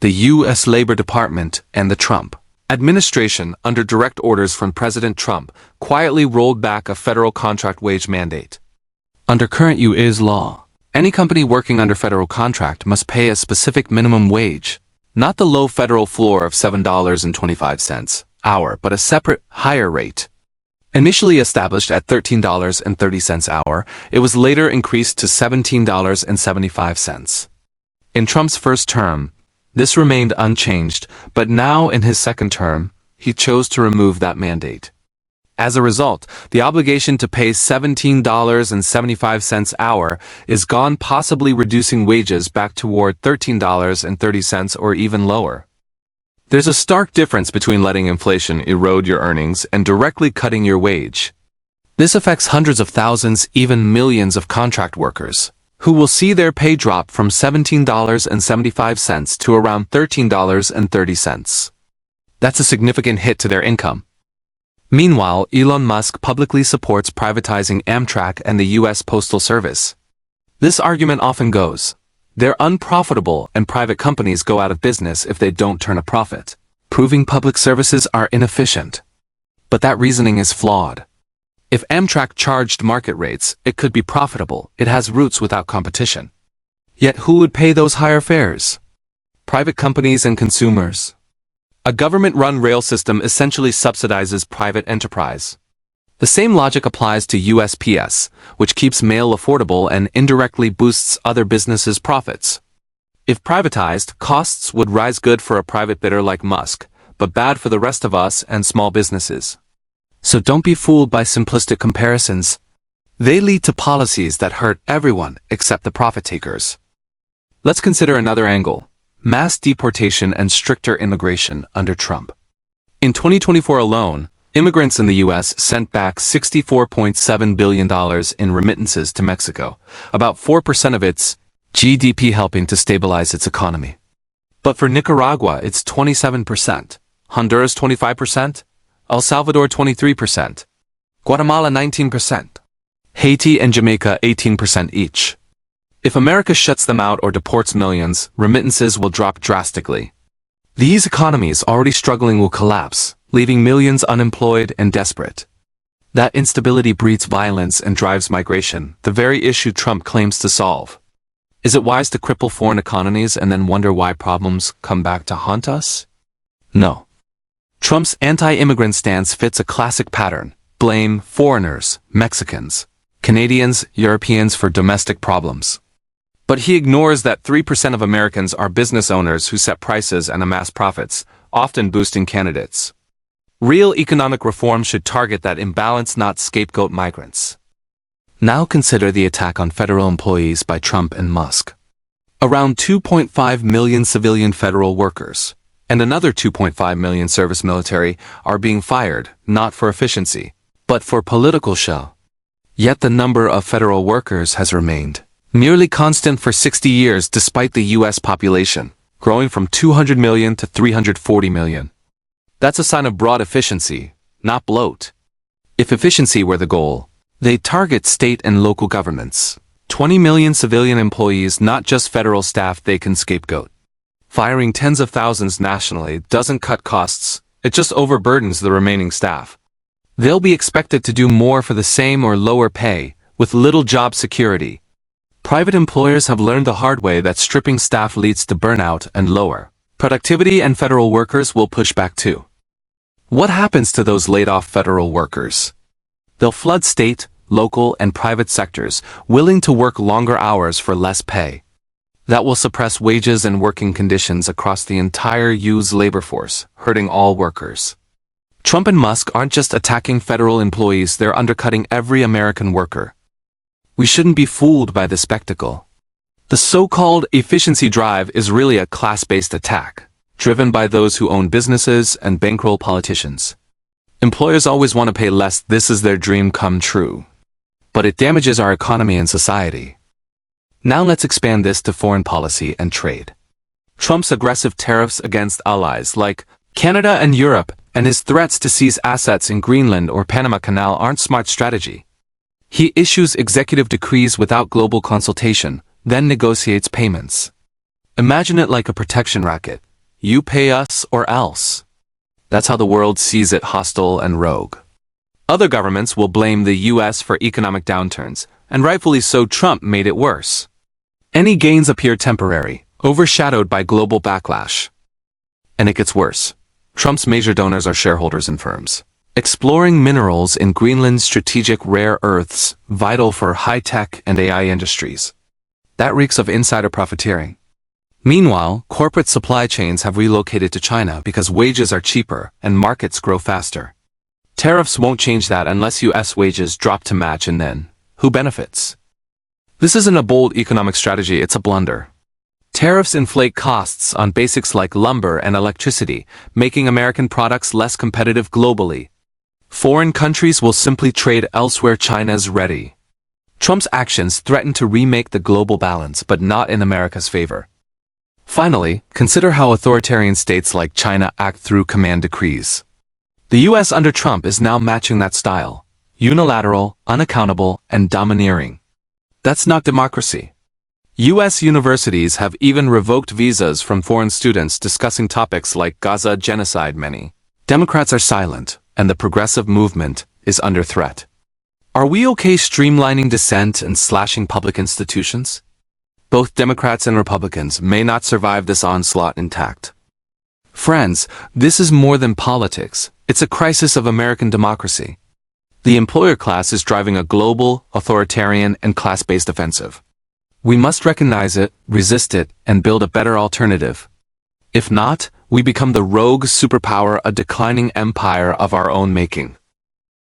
the U.S. Labor Department, and the Trump administration, under direct orders from President Trump, quietly rolled back a federal contract wage mandate. Under current U.S. law, any company working under federal contract must pay a specific minimum wage, not the low federal floor of $7.25 an hour, but a separate, higher rate. Initially established at $13.30 an hour, it was later increased to $17.75. In Trump's first term, this remained unchanged, but now in his second term, he chose to remove that mandate. As a result, the obligation to pay $17.75 an hour is gone, possibly reducing wages back toward $13.30 or even lower. There's a stark difference between letting inflation erode your earnings and directly cutting your wage. This affects hundreds of thousands, even millions of contract workers, who will see their pay drop from $17.75 to around $13.30. That's a significant hit to their income. Meanwhile, Elon Musk publicly supports privatizing Amtrak and the U.S. Postal Service. This argument often goes, they're unprofitable and private companies go out of business if they don't turn a profit, proving public services are inefficient. But that reasoning is flawed. If Amtrak charged market rates, it could be profitable. It has routes without competition. Yet who would pay those higher fares? Private companies and consumers. A government-run rail system essentially subsidizes private enterprise. The same logic applies to USPS, which keeps mail affordable and indirectly boosts other businesses' profits. If privatized, costs would rise, good for a private bidder like Musk, but bad for the rest of us and small businesses. So don't be fooled by simplistic comparisons. They lead to policies that hurt everyone except the profit takers. Let's consider another angle: mass deportation and stricter immigration under Trump. In 2024 alone, immigrants in the U.S. sent back $64.7 billion in remittances to Mexico, about 4% of its GDP, helping to stabilize its economy. But for Nicaragua, it's 27%, Honduras 25%, El Salvador 23%, Guatemala 19%, Haiti and Jamaica 18% each. If America shuts them out or deports millions, remittances will drop drastically. These economies already struggling will collapse, leaving millions unemployed and desperate. That instability breeds violence and drives migration, the very issue Trump claims to solve. Is it wise to cripple foreign economies and then wonder why problems come back to haunt us? No. Trump's anti-immigrant stance fits a classic pattern: blame foreigners, Mexicans, Canadians, Europeans for domestic problems. But he ignores that 3% of Americans are business owners who set prices and amass profits, often boosting candidates. Real economic reform should target that imbalance, not scapegoat migrants. Now consider the attack on federal employees by Trump and Musk. Around 2.5 million civilian federal workers and another 2.5 million service military are being fired, not for efficiency, but for political show. Yet the number of federal workers has remained nearly constant for 60 years despite the U.S. population growing from 200 million to 340 million. That's a sign of broad efficiency, not bloat. If efficiency were the goal, they'd target state and local governments. 20 million civilian employees, not just federal staff, they can scapegoat. Firing tens of thousands nationally doesn't cut costs, it just overburdens the remaining staff. They'll be expected to do more for the same or lower pay, with little job security. Private employers have learned the hard way that stripping staff leads to burnout and lower productivity, and federal workers will push back too. What happens to those laid-off federal workers? They'll flood state, local, and private sectors, willing to work longer hours for less pay. That will suppress wages and working conditions across the entire U.S. labor force, hurting all workers. Trump and Musk aren't just attacking federal employees, they're undercutting every American worker. We shouldn't be fooled by the spectacle. The so-called efficiency drive is really a class-based attack, driven by those who own businesses and bankroll politicians. Employers always want to pay less, this is their dream come true. But it damages our economy and society. Now let's expand this to foreign policy and trade. Trump's aggressive tariffs against allies like Canada and Europe, and his threats to seize assets in Greenland or Panama Canal aren't smart strategy. He issues executive decrees without global consultation, then negotiates payments. Imagine it like a protection racket. You pay us or else. That's how the world sees it, hostile and rogue. Other governments will blame the US for economic downturns, and rightfully so. Trump made it worse. Any gains appear temporary, overshadowed by global backlash. And it gets worse. Trump's major donors are shareholders in firms exploring minerals in Greenland's strategic rare earths, vital for high-tech and AI industries. That reeks of insider profiteering. Meanwhile, corporate supply chains have relocated to China because wages are cheaper and markets grow faster. Tariffs won't change that unless US wages drop to match, and then, who benefits? This isn't a bold economic strategy, it's a blunder. Tariffs inflate costs on basics like lumber and electricity, making American products less competitive globally. Foreign countries will simply trade elsewhere. China's ready. Trump's actions threaten to remake the global balance, but not in America's favor. Finally, consider how authoritarian states like China act through command decrees. The US under Trump is now matching that style. Unilateral, unaccountable, and domineering. That's not democracy. US universities have even revoked visas from foreign students discussing topics like Gaza genocide. Many Democrats are silent, and the progressive movement is under threat. Are we okay streamlining dissent and slashing public institutions? Both Democrats and Republicans may not survive this onslaught intact. Friends, this is more than politics. It's a crisis of American democracy. The employer class is driving a global, authoritarian, and class-based offensive. We must recognize it, resist it, and build a better alternative. If not, we become the rogue superpower, a declining empire of our own making.